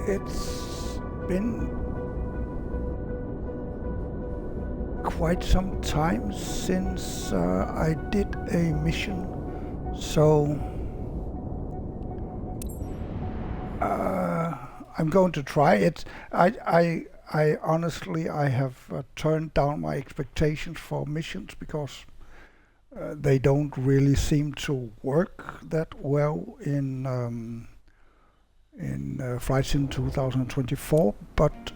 It's been quite some time since I did a mission, so I'm going to try it. I honestly I have turned down my expectations for missions because they don't really seem to work that well in Flight Sim 2024. But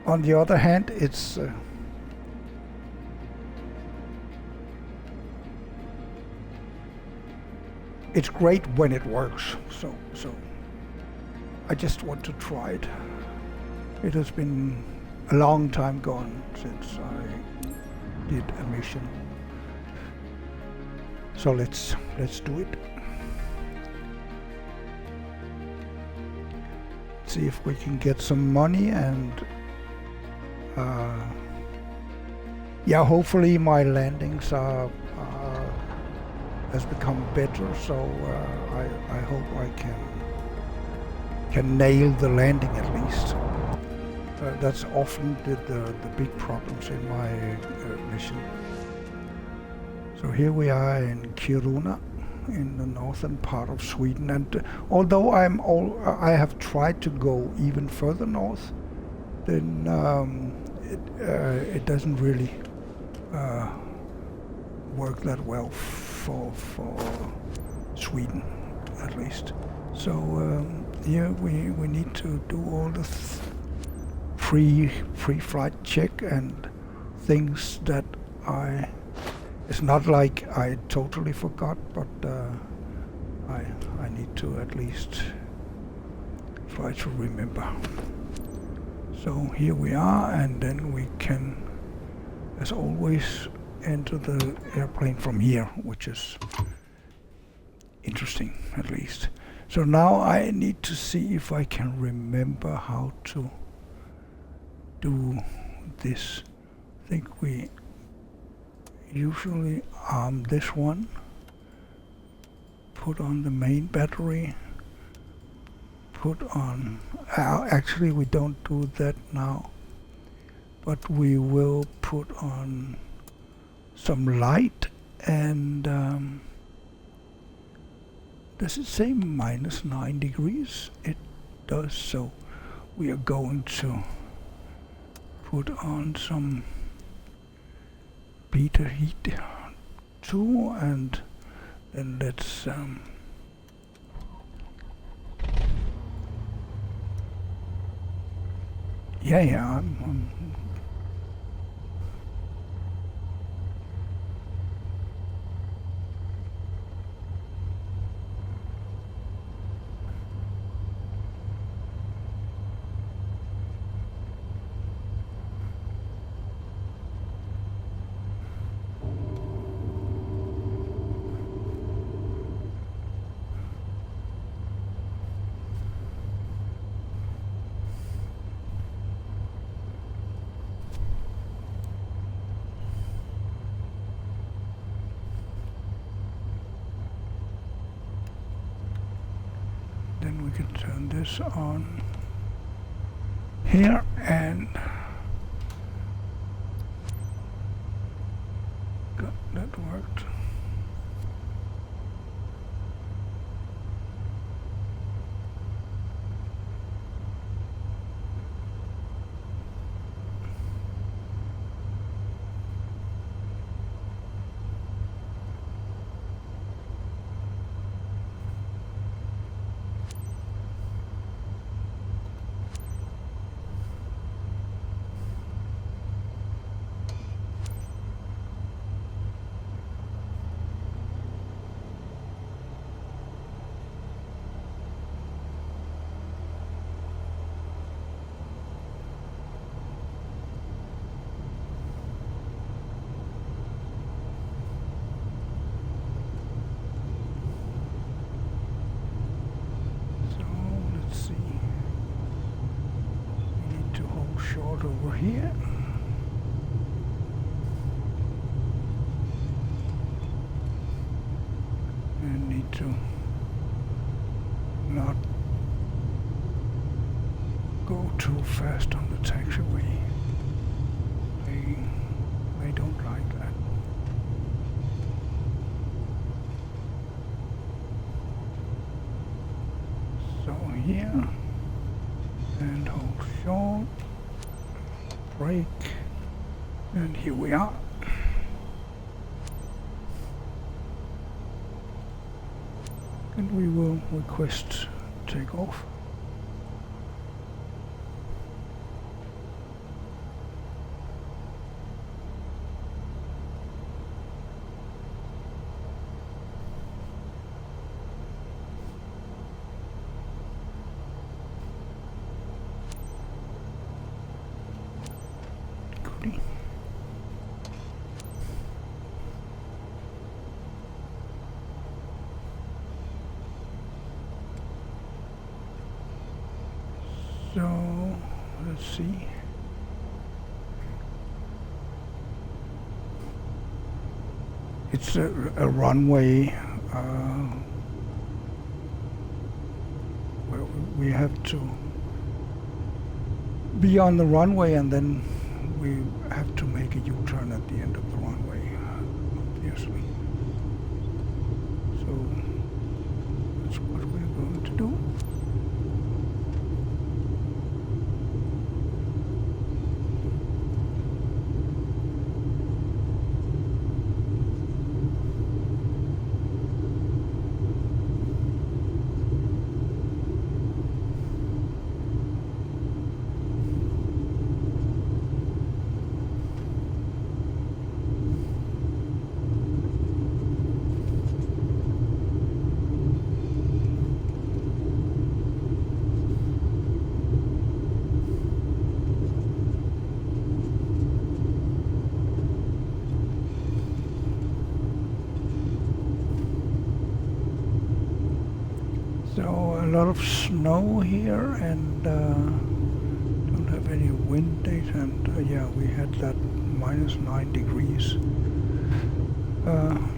on the other hand, it's great when it works. So I just want to try it. It has been a long time gone since I did a mission. So let's do it. See if we can get some money and yeah, hopefully my landings has become better, so I hope I can nail the landing at least. That's often the big problems in my mission. So here we are in Kiruna, in the northern part of Sweden, and although I have tried to go even further north, then it doesn't really work that well for Sweden, at least. So here we need to do all the pre-flight check and things that it's not like I totally forgot, but I need to at least try to remember. So here we are, and then we can, as always, enter the airplane from here, which is interesting at least. So now I need to see if I can remember how to do this. I think we usually arm this one, put on the main battery, put on, actually we don't do that now, but we will put on some light, and does it say -9 degrees? It does, so we are going to put on some beta heat too, and then let's yeah, I'm then we can turn this on here, and good, that worked. Short over here. I need to not go too fast on the taxiway. They don't like that. So here, and hold short, brake, and here we are. And we will request takeoff. Goodie. So, let's see. It's a runway where we have to be on the runway, and then we have to make a U-turn at the end of the runway, obviously. So that's what we're going to do. So a lot of snow here, and don't have any wind data, and yeah, we had that -9 degrees.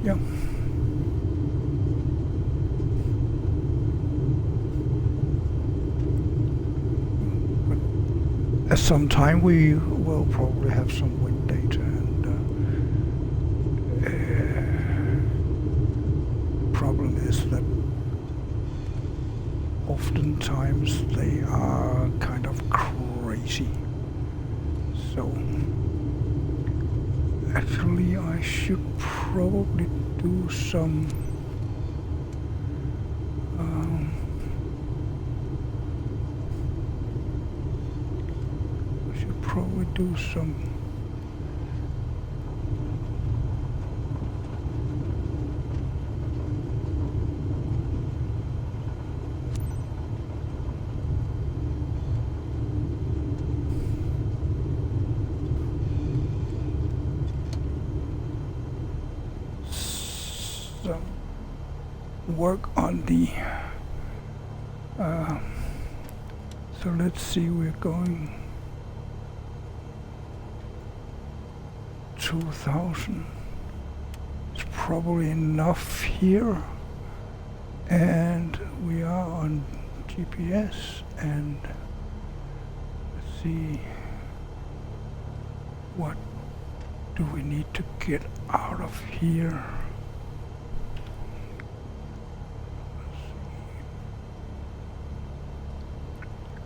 Yeah. But at some time we will probably have some wind data, and problem is that oftentimes they are kind of crazy. So actually I should probably do some work on the so let's see, we're going 2000. It's probably enough here, and we are on GPS, and let's see, what do we need to get out of here?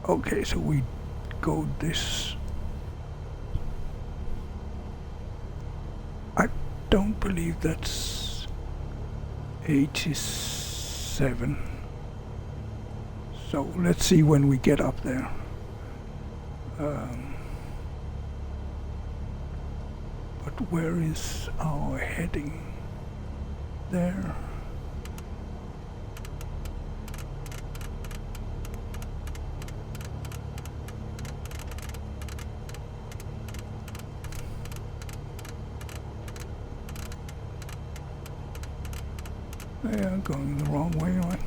Okay, so we go this. I don't believe that's 87. So let's see when we get up there. But where is our heading? There. They are going the wrong way, right?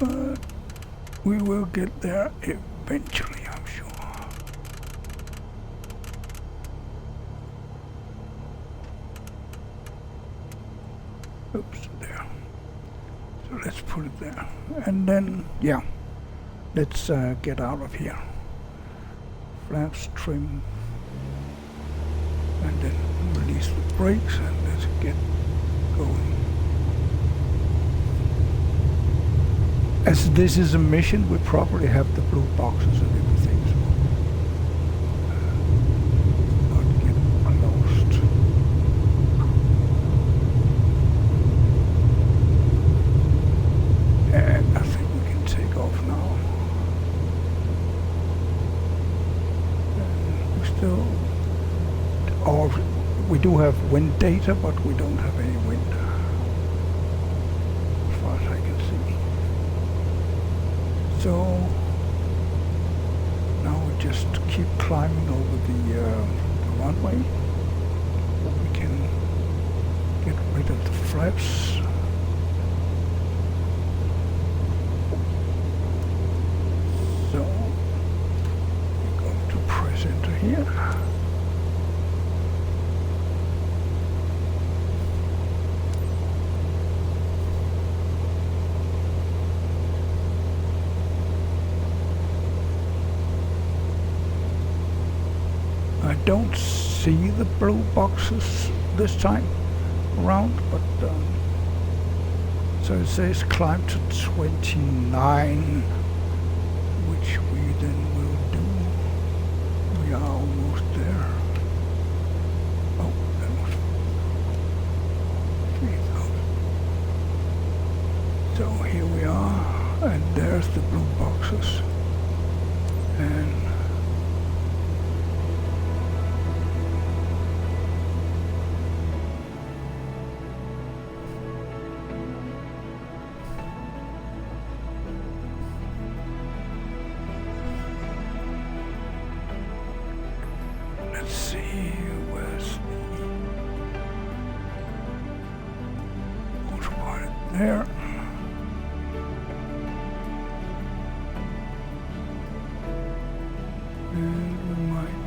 But we will get there eventually, I'm sure. Oops, there. So let's put it there. And then, yeah, let's get out of here. Flaps trim, and then release the brakes and let's get going. As this is a mission, we probably have the blue boxes and everything, so not get lost. And I think we can take off now. And we still, or we do have wind data, but we don't have any wind, as far as I can see. So now we just keep climbing over the runway. We can get rid of the flaps. So we're going to press enter here. I don't see the blue boxes this time around, but so it says climb to 29, which we then will do. We are almost there. Oh, that was 3,000. So here we are, and there's the blue boxes. And let's see, where's the autopilot there? And we might,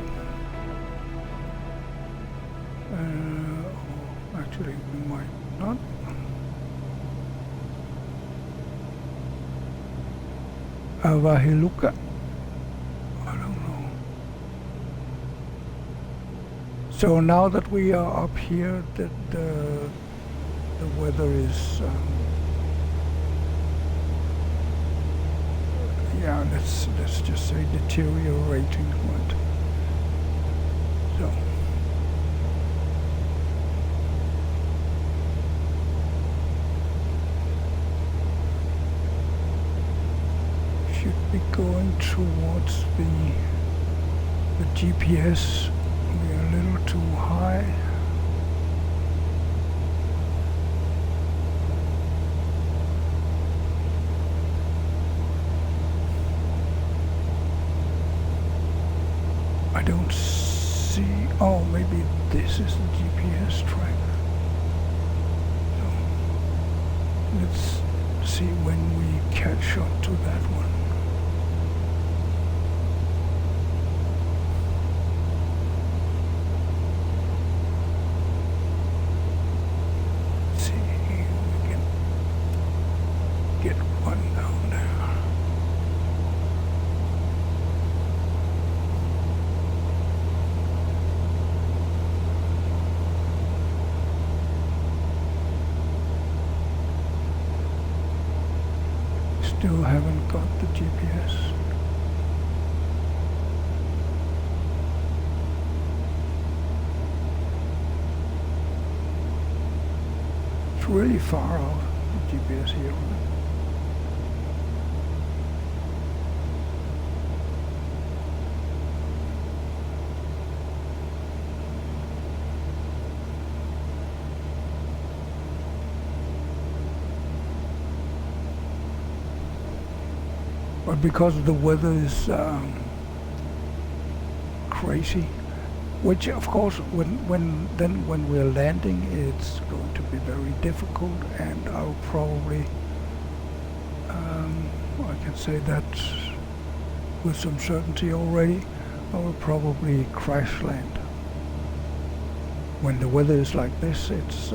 actually we might not. Avahiluka. I don't know. So now that we are up here, that the weather is yeah, let's just say deteriorating, right? So should be going towards the GPS. We are a little too high. I don't see. Oh, maybe this is the GPS track. So let's see when we catch up to that one. See, we can get one down there. Still haven't got the GPS. It's really far out, the GPS here. But because the weather is crazy, which of course when we're landing, it's going to be very difficult, and I'll probably I can say that with some certainty already, I will probably crash land. When the weather is like this, it's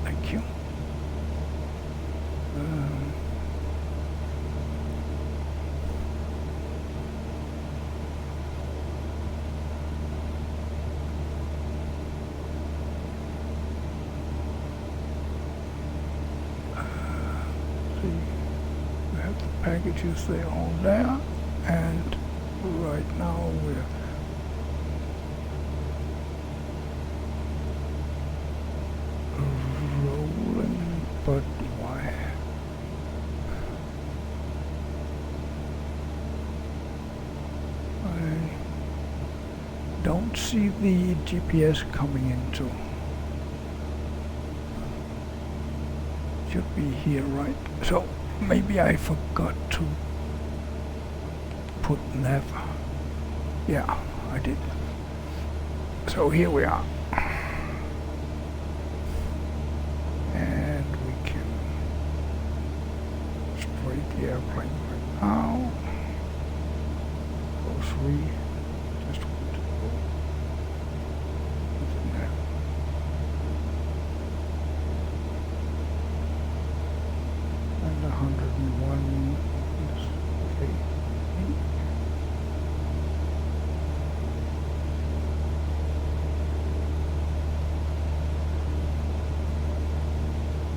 thank you. packages, they're all there, and right now we're rolling, but why? I don't see the GPS coming into. Should be here, right? So maybe I forgot to put nav. Yeah, I did. So here we are. And we can straight the airplane right now. Go 3. Just want to go with the nav. And 101 is okay.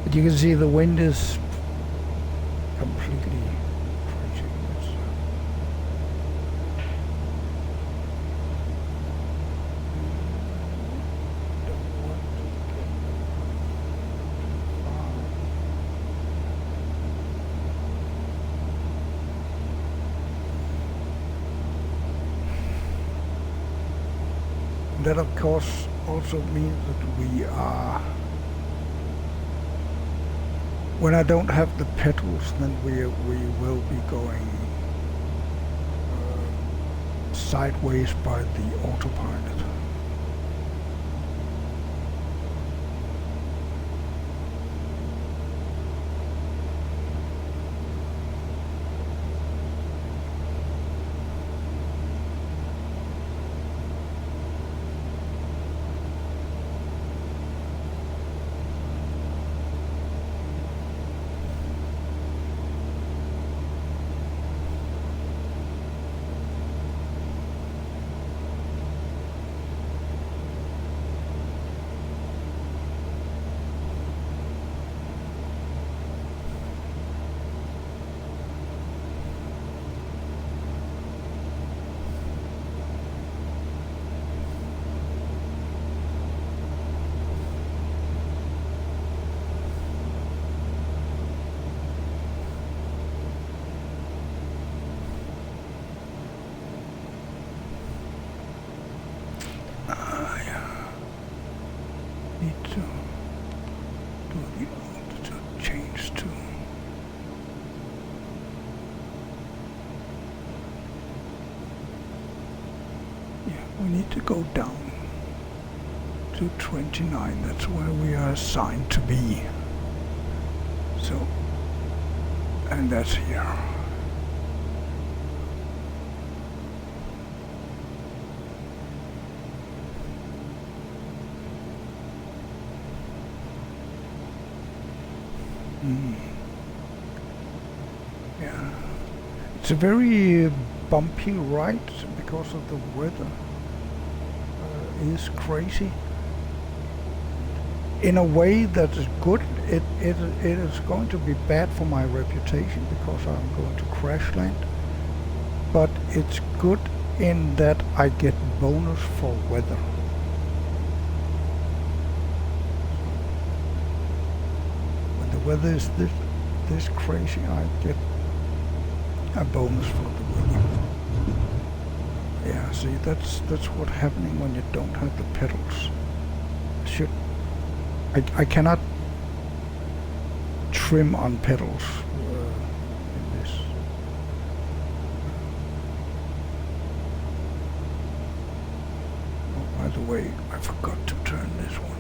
But you can see the wind is completely crazy. That of course also means that we are, when I don't have the pedals, then we will be going sideways by the autopilot. Need to do the altitude change to we need to go down to 29. That's where we are assigned to be. So, and that's here. Yeah, it's a very bumpy ride because of the weather. Is crazy. In a way that is good. It is going to be bad for my reputation because I'm going to crash land. But it's good in that I get bonus for weather. When the weather is this crazy, I get a bonus for the weather. Yeah, see, that's what's happening when you don't have the pedals. I cannot trim on pedals in this. Oh, by the way, I forgot to turn this one.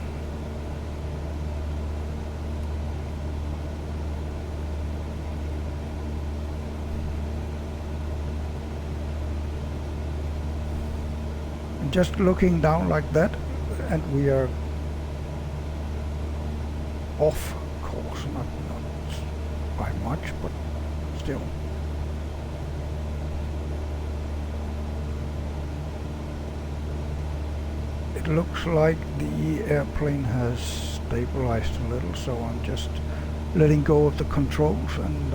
Just looking down like that, and we are off course, not by much, but still. It looks like the airplane has stabilized a little, so I'm just letting go of the controls and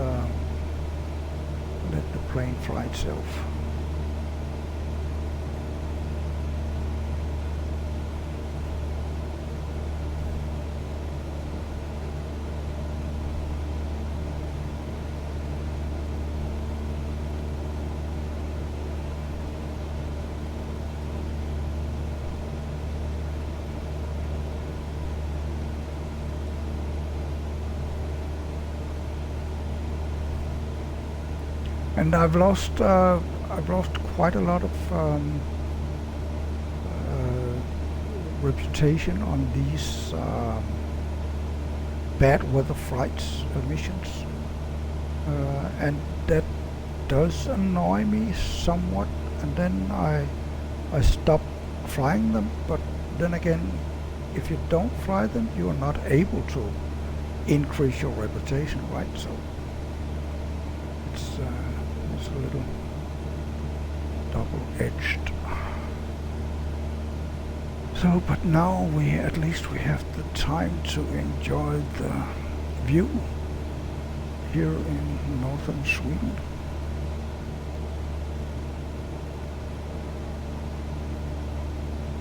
let the plane fly itself. And I've lost quite a lot of reputation on these bad weather flights missions, and that does annoy me somewhat. And then I stop flying them. But then again, if you don't fly them, you are not able to increase your reputation, right? So it's a little double-edged. So, but now at least we have the time to enjoy the view here in northern Sweden.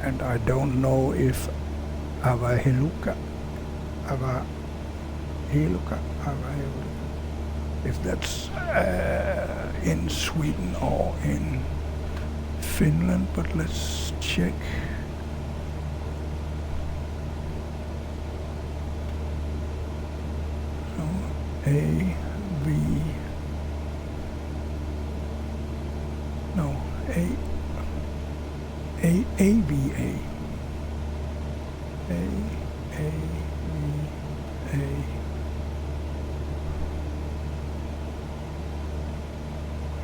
And I don't know if if that's in Sweden or in Finland, but let's check. So AVA.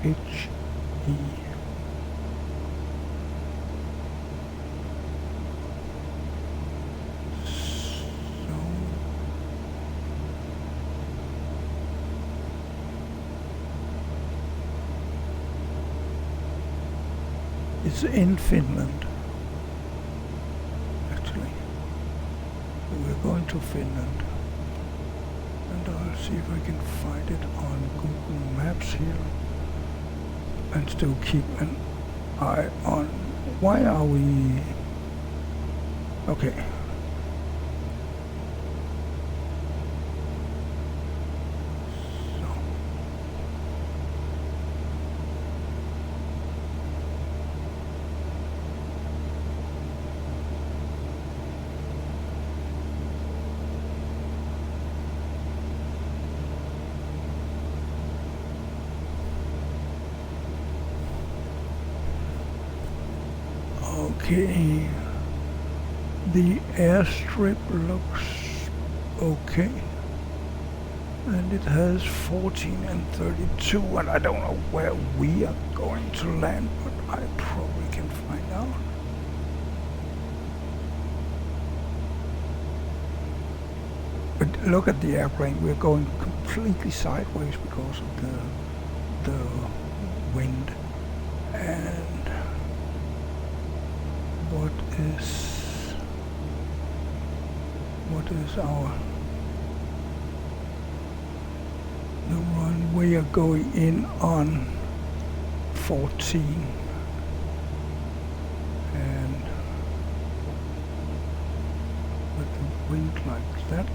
HE. So it's in Finland. Actually, we're going to Finland, and I'll see if I can find it on Google Maps here. And still keep an eye on. Why are we? Okay. Okay, the airstrip looks okay, and it has 14 and 32, and I don't know where we are going to land, but I probably can find out. But look at the airplane, we're going completely sideways because of the wind. And what is our the run? We are going in on 14, and with the wind like that,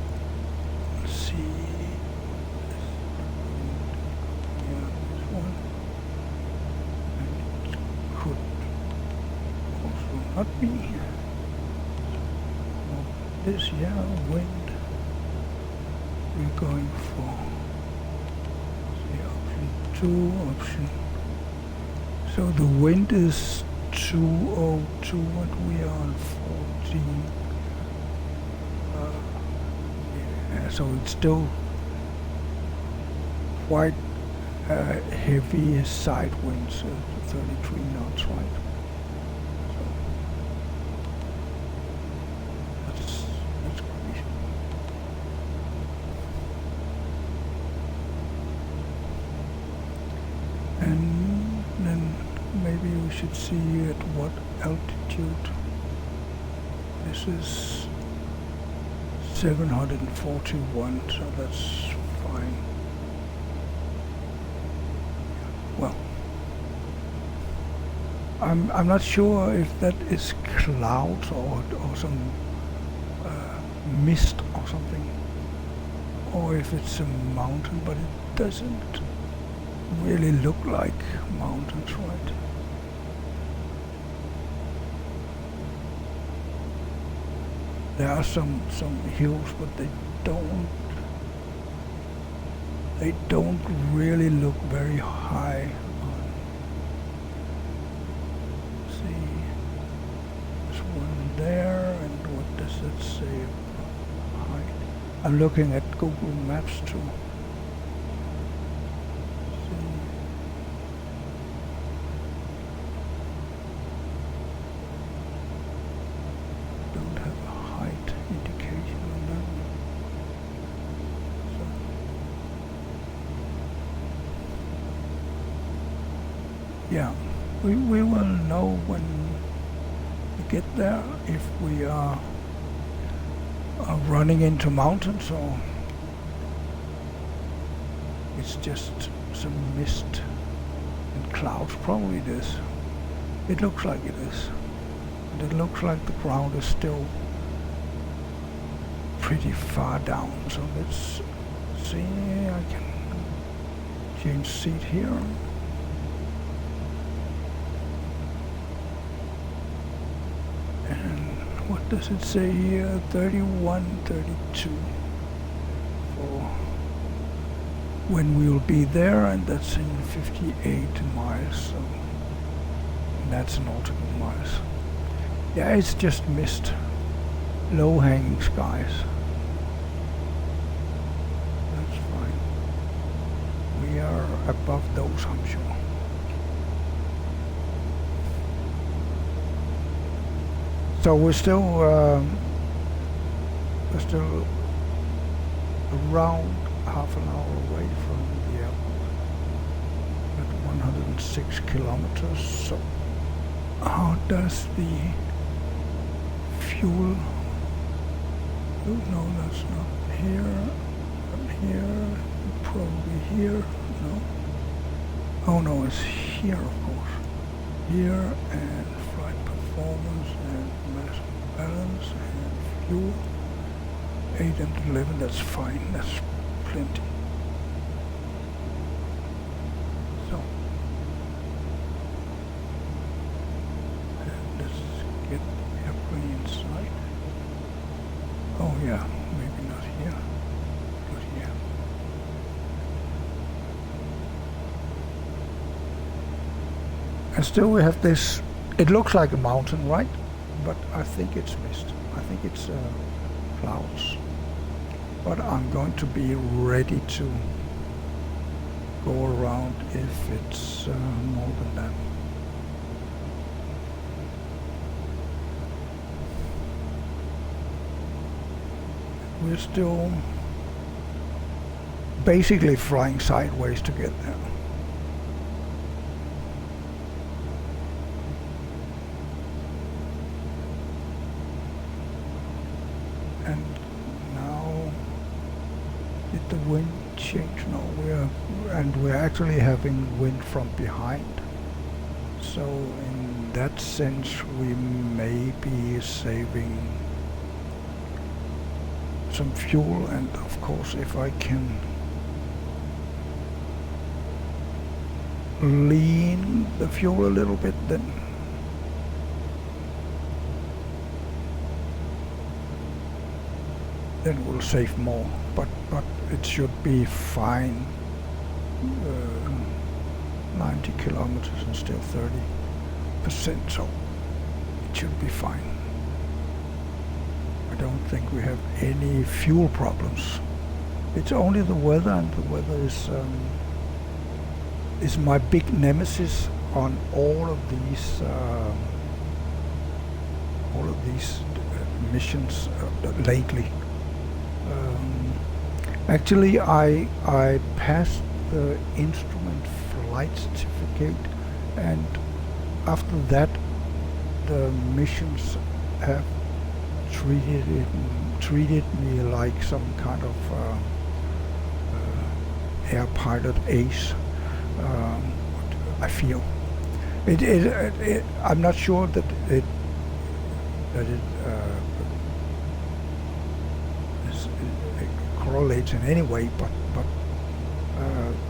let's see. Yeah, this one, and it could also not be. This wind we're going for option 2, option. So the wind is 202 and we are on 14. Yeah, so it's still quite heavy side winds, 33 knots, right? And then maybe we should see at what altitude. This is 741, so that's fine. I'm not sure if that is clouds or some mist or something, or if it's a mountain, but it doesn't really look like mountains, right? There are some hills, but they don't really look very high. See, there's one there, and what does that say about height? I'm looking at Google Maps too. See. Don't have a height indication on that one. So. Yeah, we will know when we get there if we are running into mountains or it's just some mist and clouds. Probably it is. It looks like it is. And it looks like the ground is still pretty far down. So let's see. I can change seat here. What does it say here? 31, 32 for when we'll be there, and that's in 58 miles, so that's nautical miles. Yeah, it's just mist, low-hanging skies. That's fine. We are above those, I'm sure. So we're still around half an hour away from the airport at 106 kilometers. So how does the fuel? Oh no, that's not here. Not here. Probably here. No. Oh no, it's here, of course. Here and flight performance and mass balance and fuel. 8 and 11, that's fine, that's plenty. So, and let's get the airplane inside. Oh yeah, maybe not here, but here. And still we have this, it looks like a mountain, right? But I think it's mist. I think it's clouds. But I'm going to be ready to go around if it's more than that. We're still basically flying sideways to get there. And now, did the wind change? No, we're actually having wind from behind. So in that sense, we may be saving some fuel, and of course, if I can lean the fuel a little bit, then we'll save more, but it should be fine. 90 kilometers and still 30%, so it should be fine. I don't think we have any fuel problems. It's only the weather, and the weather is my big nemesis on all of these missions lately. Actually, I passed the instrument flight certificate, and after that, the missions have treated me like some kind of air pilot ace. I feel, I'm not sure that it that it, it correlates in any way, but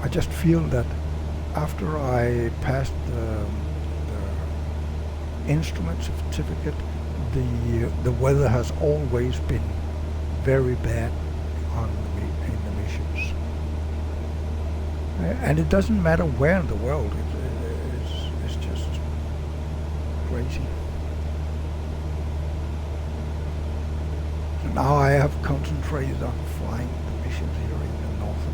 I just feel that after I passed the instrument certificate, the weather has always been very bad in the missions, and it doesn't matter where in the world. It's just crazy. Now I have concentrated on flying the missions here in the north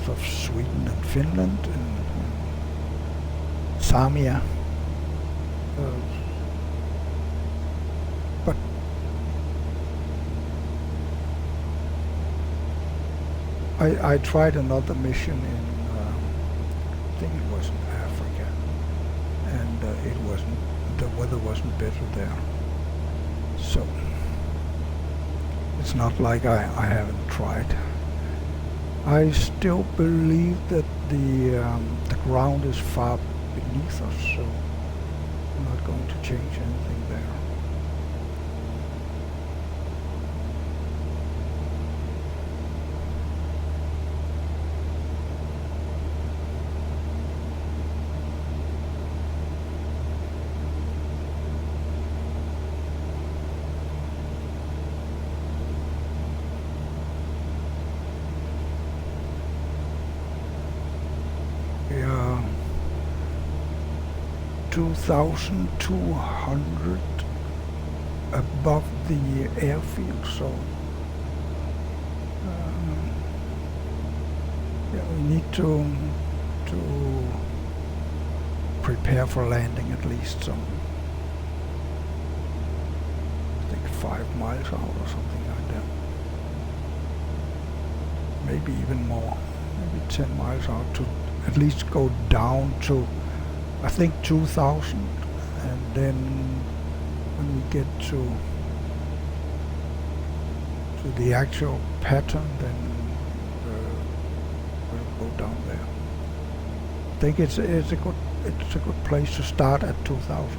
of Sweden and Finland and Samia. But I tried another mission in I think it was in Africa, and the weather wasn't better there. So it's not like I haven't tried. I still believe that the ground is far beneath us, so I'm not going to change anything there. We are 2,200 above the airfield, so yeah, we need to prepare for landing at least some, I think 5 miles out or something like that. Maybe even more, maybe 10 miles out, to at least go down to, I think, 2,000, and then when we get to the actual pattern, then we'll go down there. I think it's a good place to start at 2,000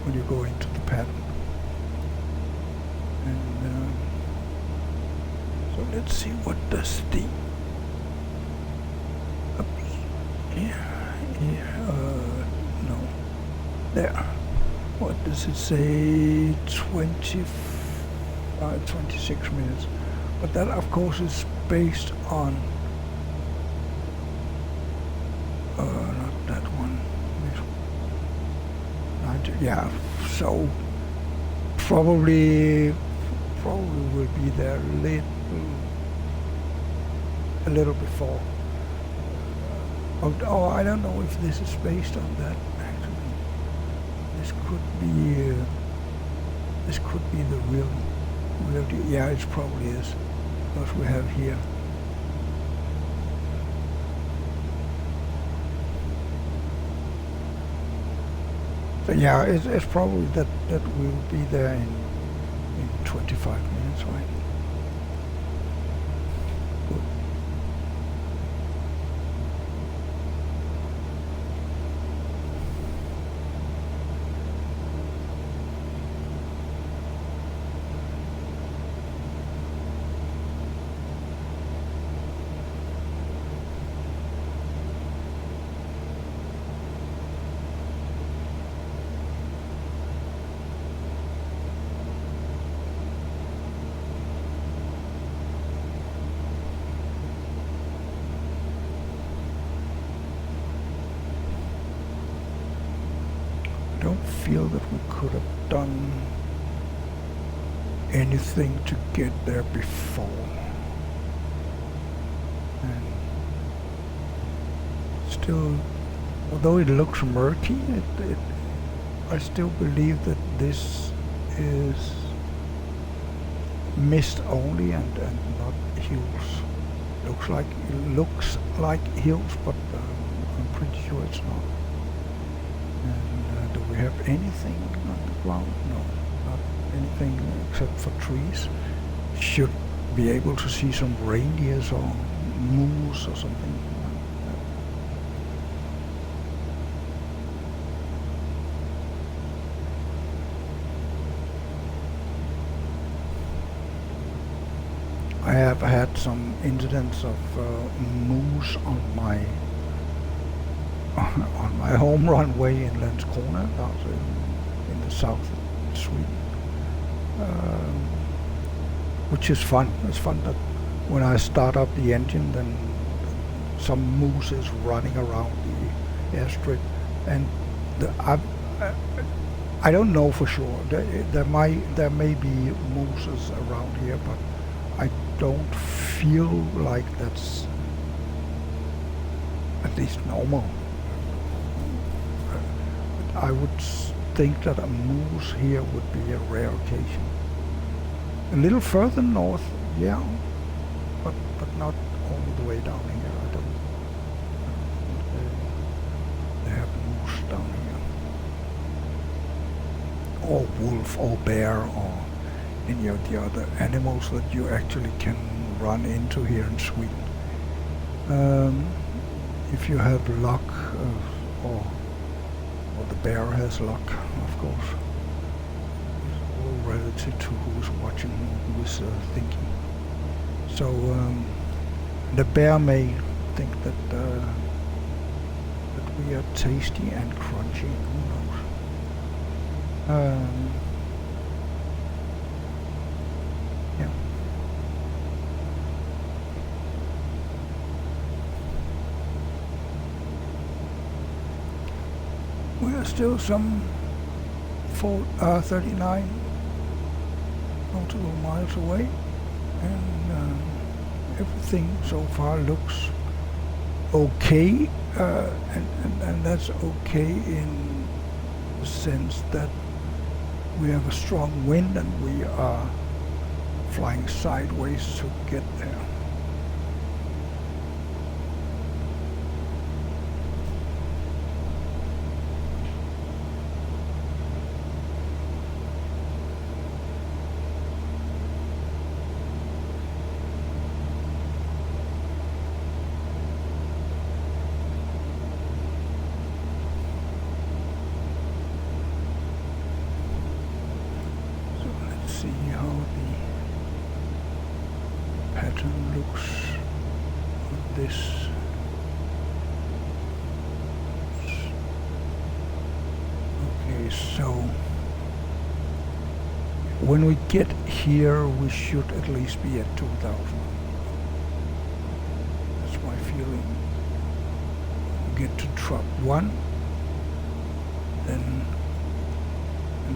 when you go into the pattern. And so let's see, what does the no, there. What does it say? 26 minutes. But that, of course, is based on not that one. Yeah. So probably will be there a little before. Oh, I don't know if this is based on that. Actually, this could be the real deal. Yeah, it probably is, because we have here. So yeah, it's probably that we'll be there in 25 minutes, right? Good. I don't feel that we could have done anything to get there before. And still, although it looks murky, I still believe that this is mist only and not hills. Looks like hills, but I'm pretty sure it's not. And do we have anything on the ground? No, not anything except for trees. Should be able to see some reindeers or moose or something. I have had some incidents of moose on my on my home runway in Landskrona, out in the south of Sweden, which is fun. It's fun that when I start up the engine, then some moose is running around the airstrip, and I don't know for sure. There may be mooses around here, but I don't feel like that's at least normal. I would think that a moose here would be a rare occasion. A little further north, yeah, but not all the way down here. I don't. They have moose down here, or wolf, or bear, or any of the other animals that you actually can run into here in Sweden. If you have luck, or the bear has luck, of course. It's all relative to who's watching, who is thinking. So the bear may think that we are tasty and crunchy. Who knows? Yeah. We are still some 39 nautical miles away, and everything so far looks okay, and that's okay in the sense that we have a strong wind and we are flying sideways to get there. See how the pattern looks on this. Okay, so when we get here, we should at least be at 2000. That's my feeling. We get to drop 1,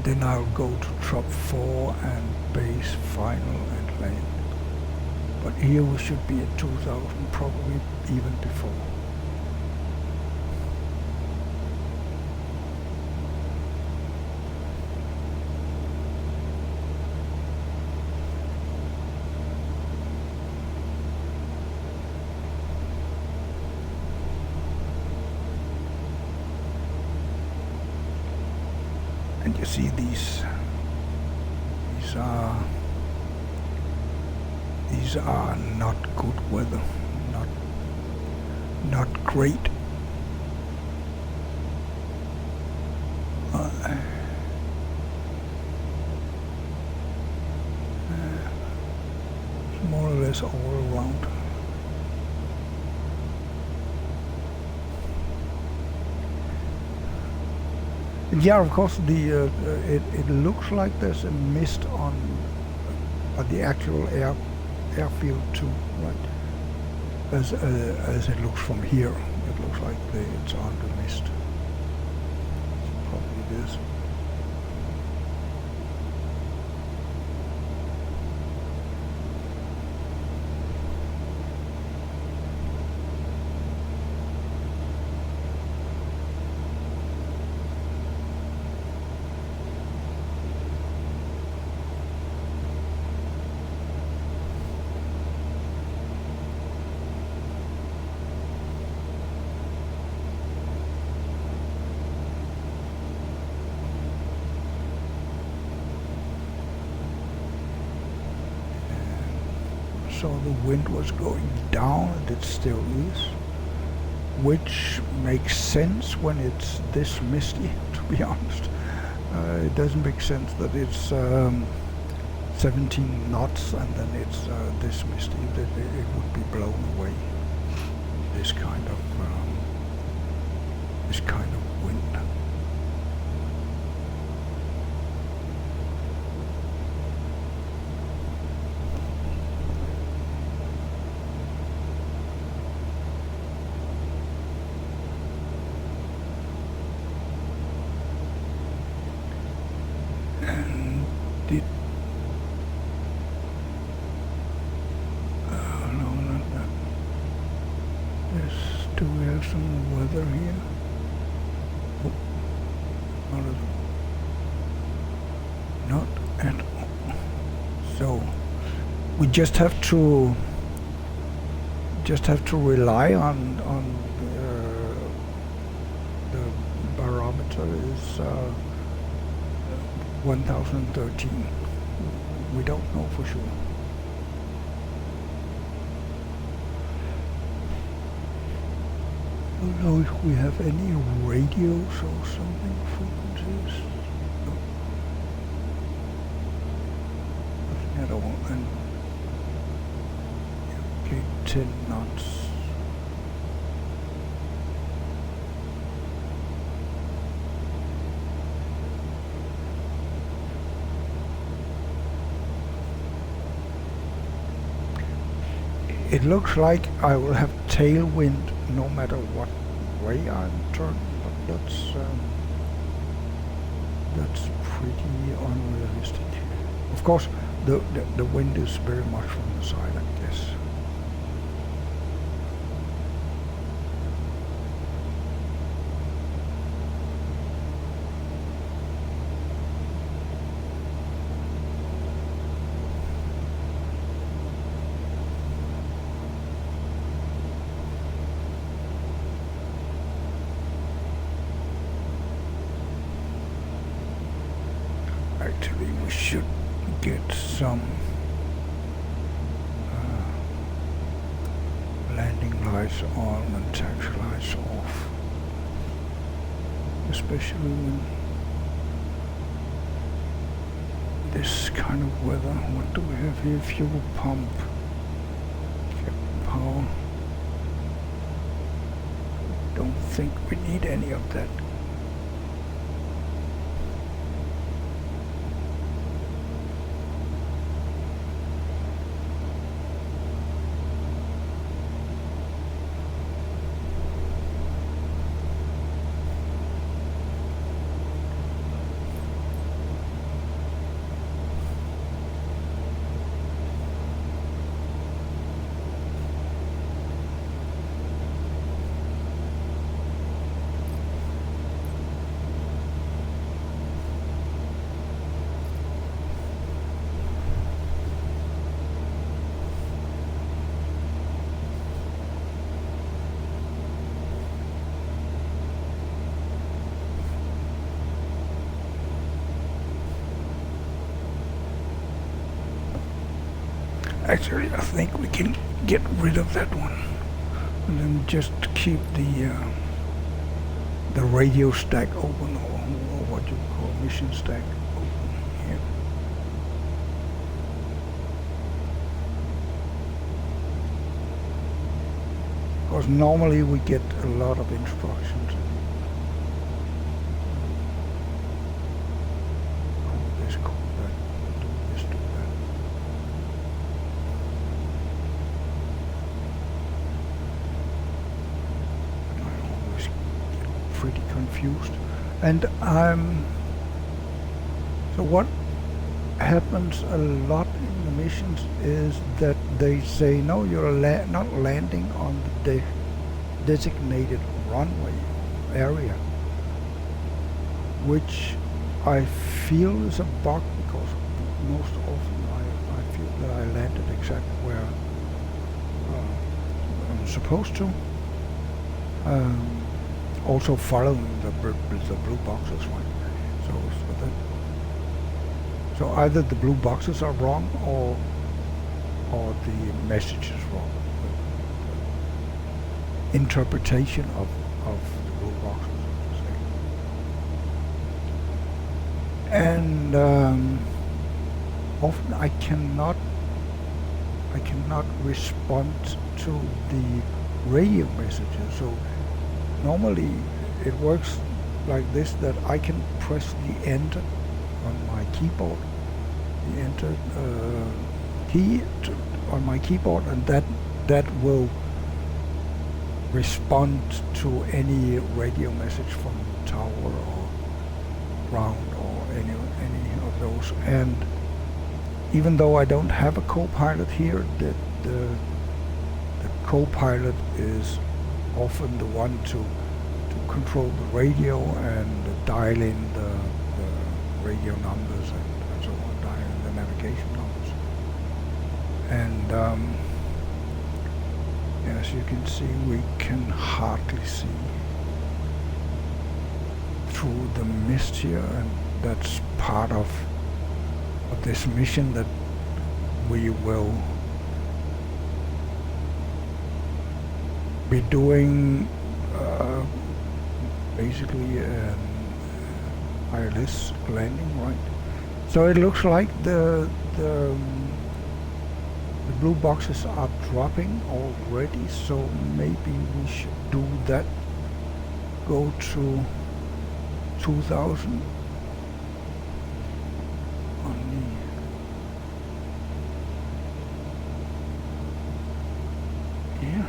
then I'll go to drop 4 and base final and land. But here we should be at 2000, probably even before. And you see these are not good weather, not great. More or less all around. Yeah, of course, it looks like there's a mist on the actual airfield too, right? As it looks from here, it looks like it's under mist. Probably it is. So the wind was going down, and it still is, which makes sense when it's this misty, to be honest. It doesn't make sense that it's 17 knots, and then it's this misty. It would be blown away. This kind of wind. And did no, not that. Do we have some weather here? Oh, not at all. So we just have to rely on the barometer is 1013. We don't know for sure. I don't know if we have any radios or something, frequencies. No. Nothing at all. And okay, 10 knots. It looks like I will have tailwind no matter what way I'm turning, but that's pretty unrealistic. Of course, the wind is very much from the side, I guess. Actually, we should get some landing lights on and taxi lights off, especially in this kind of weather. What do we have here? Fuel pump, power. Don't think we need any of that. Actually, I think we can get rid of that one, and then just keep the radio stack open, or what you call mission stack open here. Because normally we get a lot of instructions. Pretty confused, and so what happens a lot in the missions is that they say, no, you're not landing on the designated runway area, which I feel is a bug, because most often I feel that I landed exactly where I'm supposed to. Also following the blue boxes, right? So either the blue boxes are wrong, or the message is wrong. The interpretation of the blue boxes, say. And often I cannot respond to the radio messages. So normally it works like this, that I can press the enter on my keyboard, the enter key on my keyboard, and that will respond to any radio message from tower or ground or any of those. And even though I don't have a co-pilot here, the co-pilot is often the one to control the radio and dial in the radio numbers and so on, dial in the navigation numbers. And as you can see, we can hardly see through the mist here, and that's part of this mission that we will be doing basically an ILS landing, right? So it looks like the blue boxes are dropping already, so maybe we should do that. Go to 2000 on the here.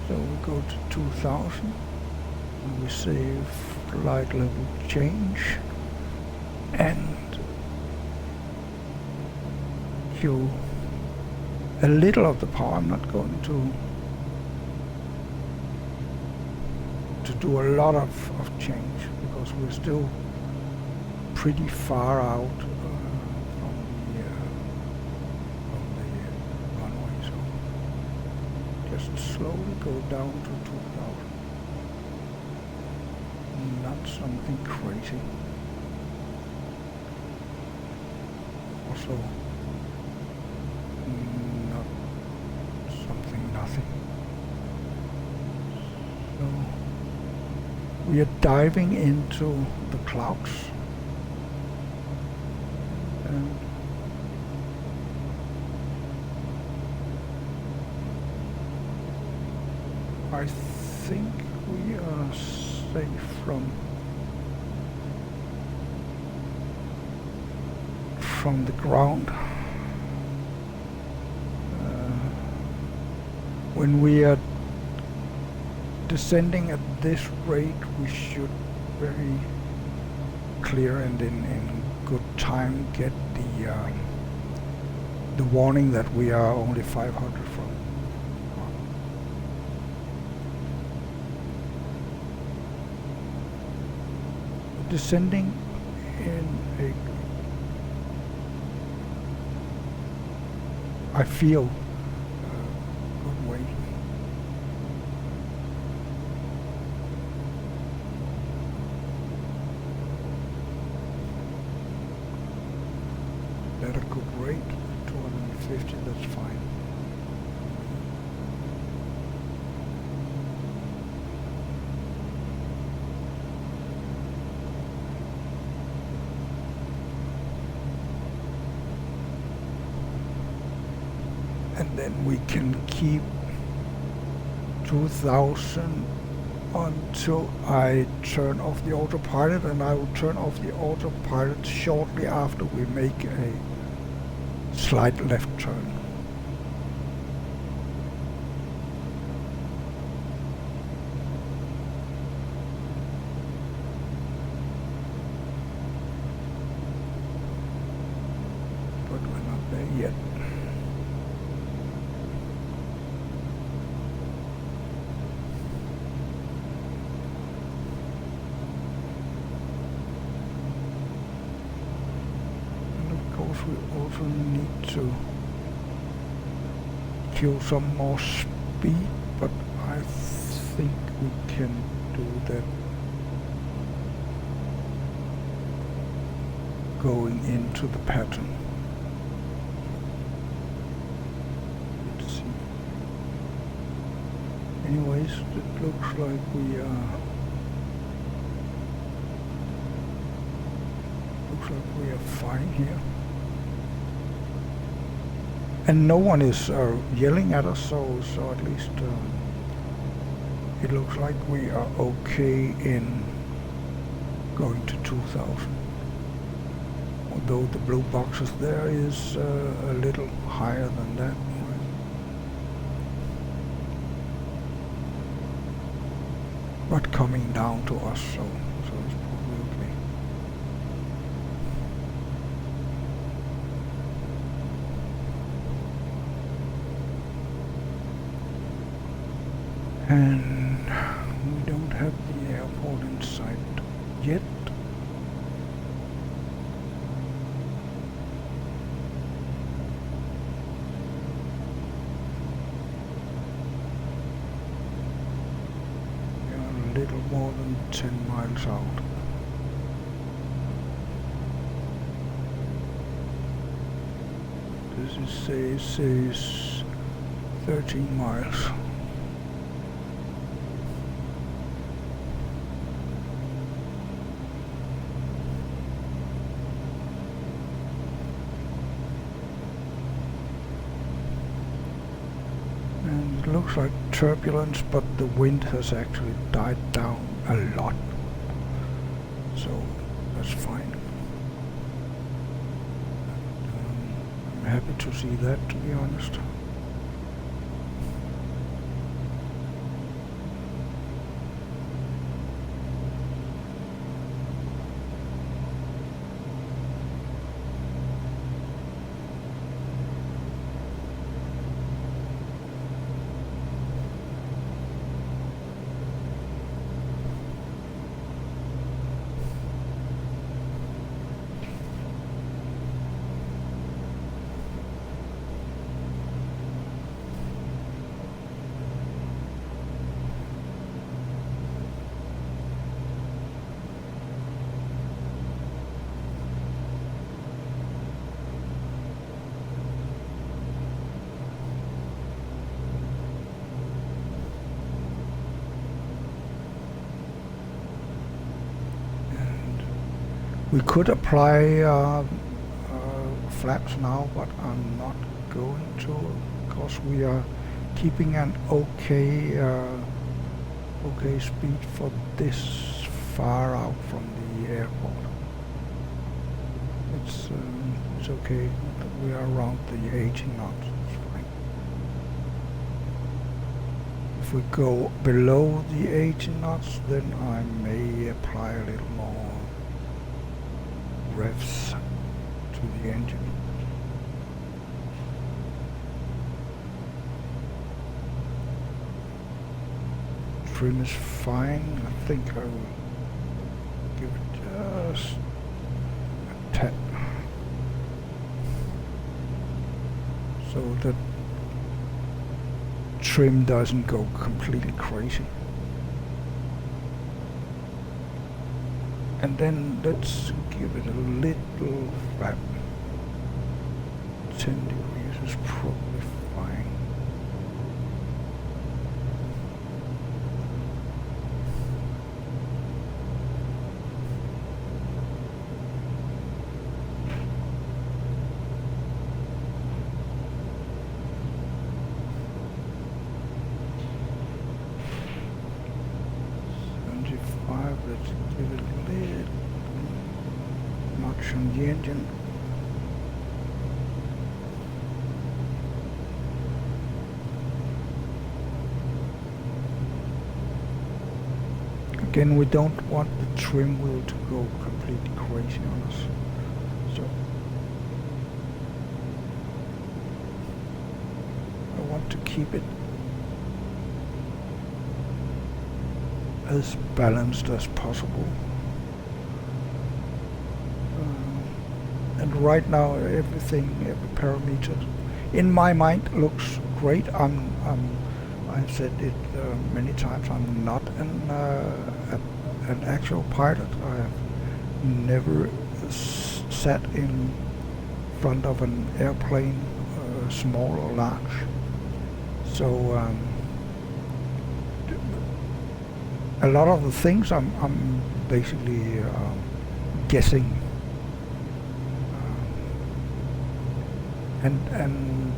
So we go to 2000 and we say flight level change and cue a little of the power. I'm not going to do a lot of change because we're still pretty far out from the runway. So just slowly go down to 2000. Not something crazy. Also not something nothing. So we are diving into the clouds, and I think we are safe from the ground. When we are descending at this rate, we should very clear and in good time get the warning that we are only 500 from. Descending in a, I feel, good way. At a good rate, 250, that's fine. And then we can keep 2000 until I turn off the autopilot, and I will turn off the autopilot shortly after we make a slight left turn. But we're not there yet. We also need to kill some more speed, but I think we can do that going into the pattern. Let's see. Anyways, it looks like we are looks like we are fine here. And no one is yelling at us, so at least it looks like we are okay in going to 2000. Although the blue boxes there is a little higher than that. But coming down to us, so it's probably okay. And we don't have the airport in sight yet. We are a little more than 10 miles out. This says 13 miles. And it looks like turbulence, but the wind has actually died down a lot. So that's fine. I'm happy to see that, to be honest. We could apply flaps now, but I'm not going to, because we are keeping an okay speed for this far out from the airport. It's okay. We are around the 18 knots. It's fine. If we go below the 18 knots, then I may apply a little more revs to the engine. Trim is fine. I think I will give it just a tap so that trim doesn't go completely crazy. And then let's give it a little flap. 10 degrees is probably fine. Let's give it a little notch on the engine. Again, we don't want the trim wheel to go completely crazy on us. So I want to keep it as balanced as possible. And right now everything, every parameter in my mind looks great. I've said it many times, I'm not an actual pilot. I have never sat in front of an airplane, small or large. So a lot of the things I'm basically guessing and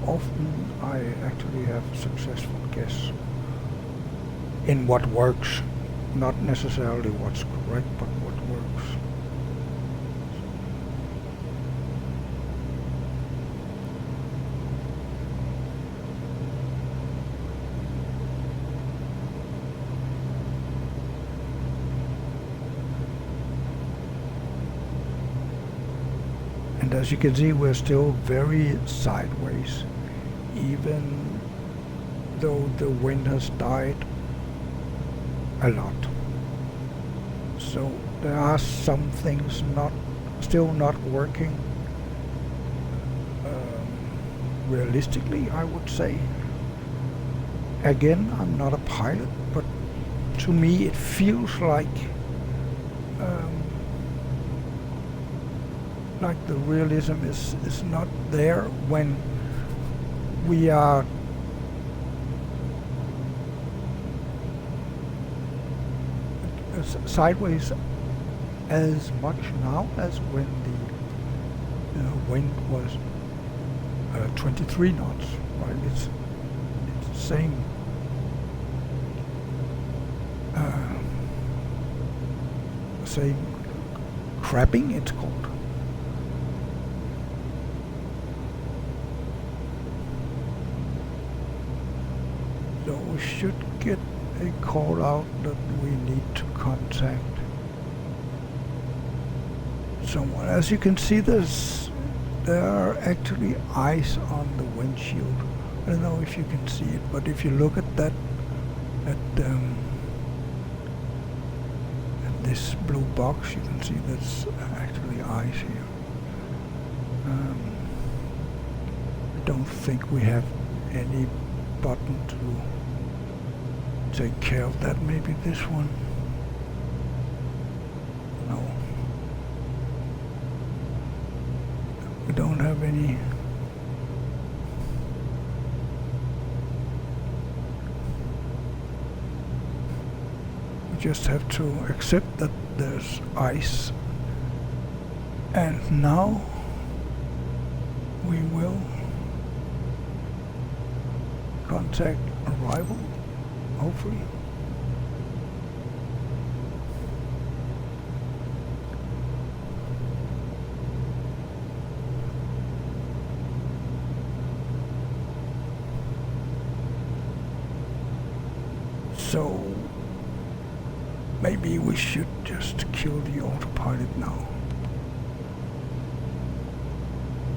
often I actually have successful guess in what works, not necessarily what's correct, but what works. And as you can see, we're still very sideways, even though the wind has died a lot. So there are some things still not working realistically, I would say. Again, I'm not a pilot, but to me it feels like the realism is not there when we are sideways as much now as when the wind was 23 knots, right? It's the same crabbing, it's called. So we should get a call out that we need to contact someone. As you can see, there are actually ice on the windshield. I don't know if you can see it, but if you look at that, at this blue box, you can see there's actually ice here. I don't think we have any button to take care of that. Maybe this one. No. We don't have any. We just have to accept that there's ice. And now we will contact arrival, hopefully. So maybe we should just kill the autopilot now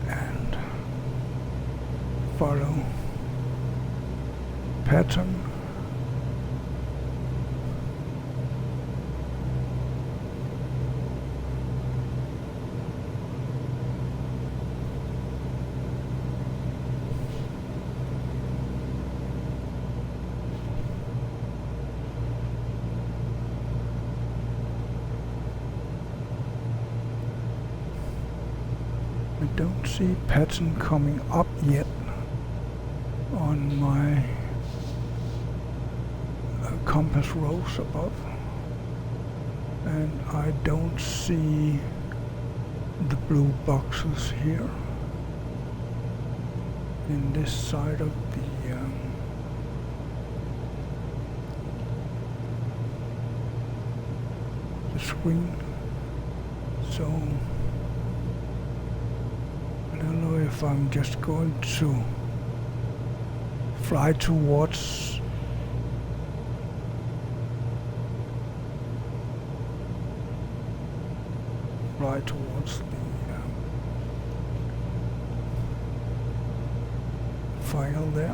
and follow pattern. I don't see pattern coming up yet on my compass rose above, and I don't see the blue boxes here in this side of the screen. So I don't know if I'm just going to fly towards the final there.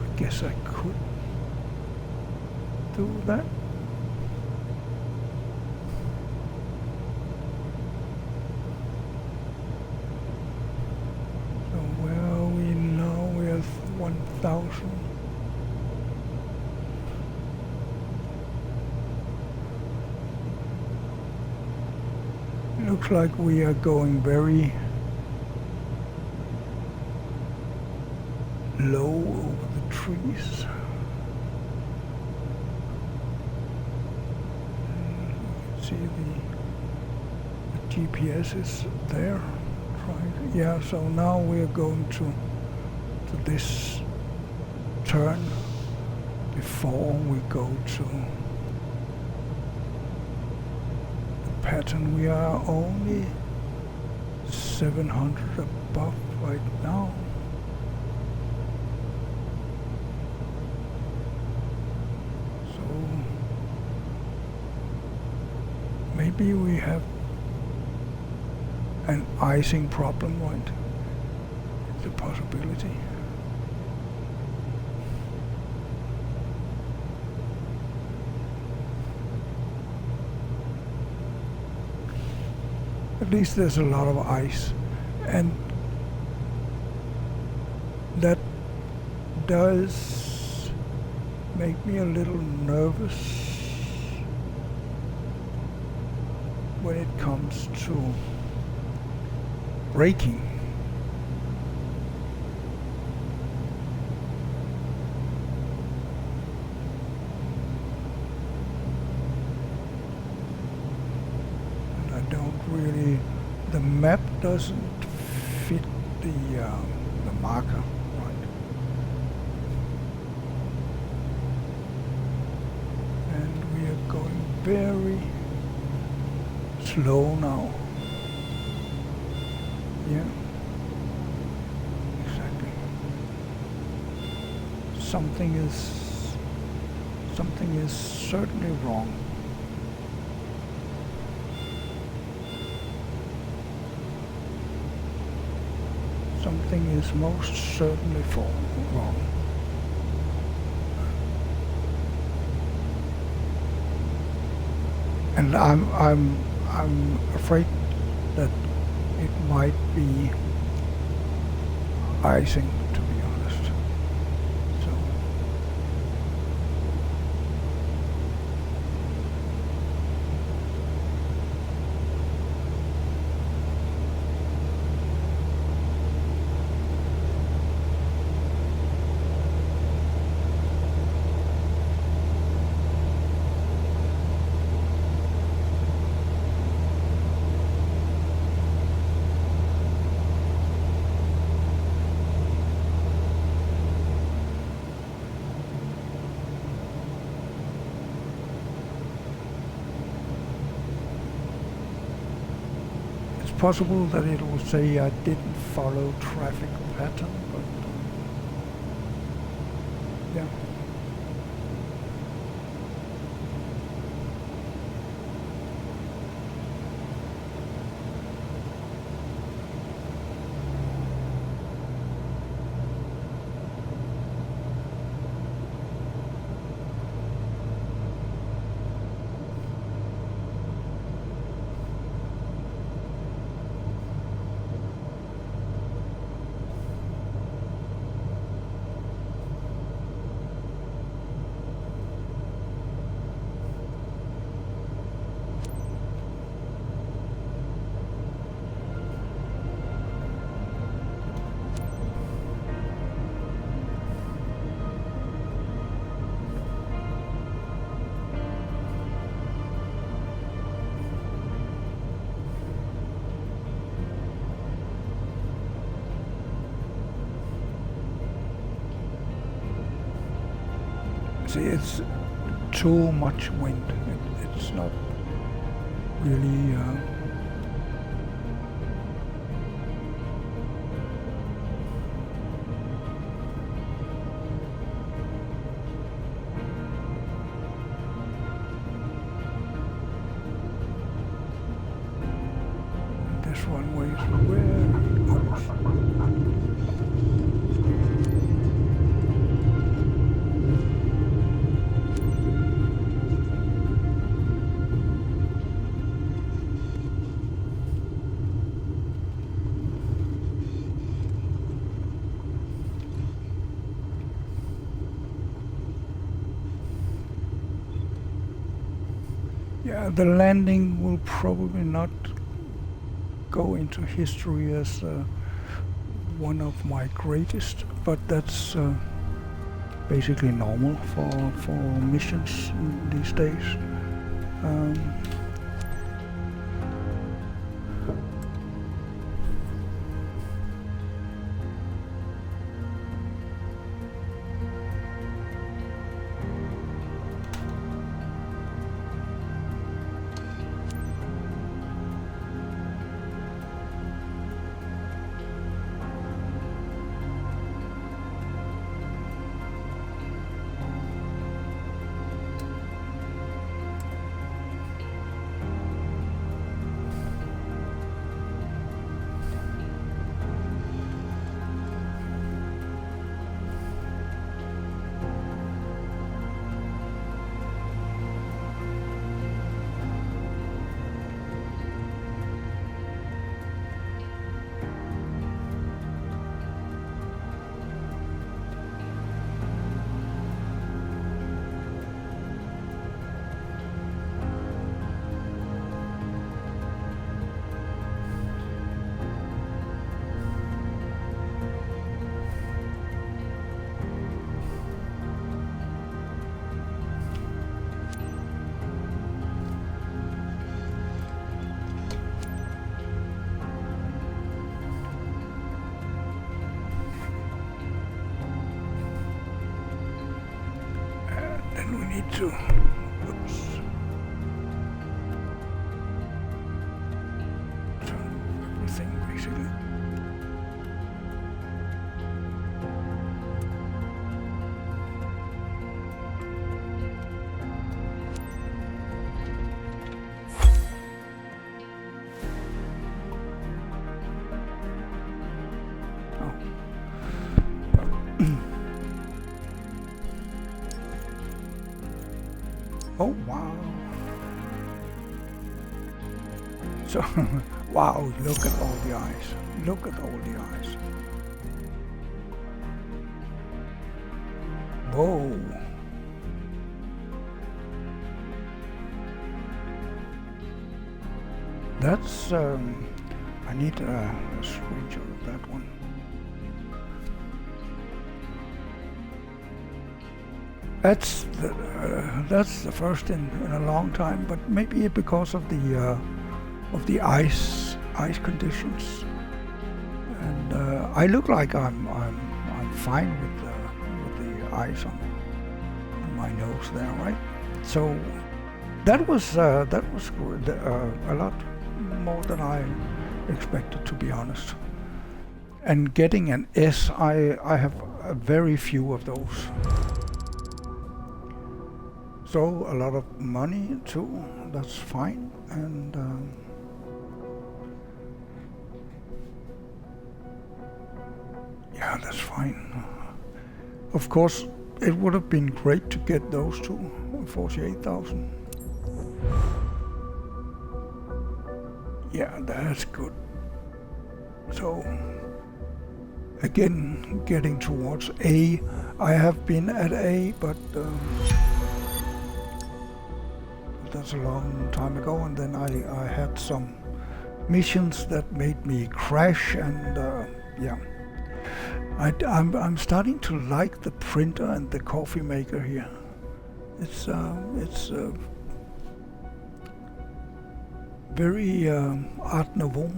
I guess I could do that. So where are we now? We have 1,000. Looks like we are going very low over the trees. You can see the GPS is there, Right. Yeah. So now we're going to this turn before we go to the pattern. We are only 700 above right now. So maybe we have an icing problem, right? It's a possibility. At least there's a lot of ice, and that does make me a little nervous when it comes to braking. Really, the map doesn't fit the marker, right? And we are going very slow now. Yeah, exactly. Something is certainly wrong. Something is most certainly wrong. And I'm afraid that it might be icing, to be honest. So possible that it will say I didn't follow traffic pattern, but yeah. See, it's too much wind. It's not really this runway is very open. Yeah, the landing will probably not go into history as one of my greatest, but that's basically normal for missions these days. need to. Oops. Turn everything basically. Oh wow. So, wow, look at all the eyes. Look at all the eyes. Whoa. That's, I need a screenshot of that one. That's the first in a long time, but maybe because of the ice conditions, and I look like I'm fine with the ice on my nose there, right? So that was good, a lot more than I expected, to be honest. And getting an S, I have very few of those. So a lot of money too, that's fine, and yeah, that's fine. Of course, it would have been great to get those two, 48,000. Yeah, that's good. So again, getting towards A. I have been at A, but that's a long time ago, and then I had some missions that made me crash, and yeah. I'm starting to like the printer and the coffee maker here. It's very Art Nouveau.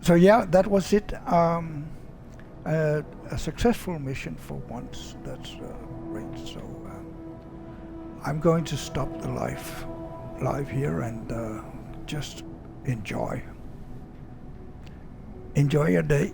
So yeah, that was it. A successful mission for once. That's great. So I'm going to stop the live here and just enjoy your day.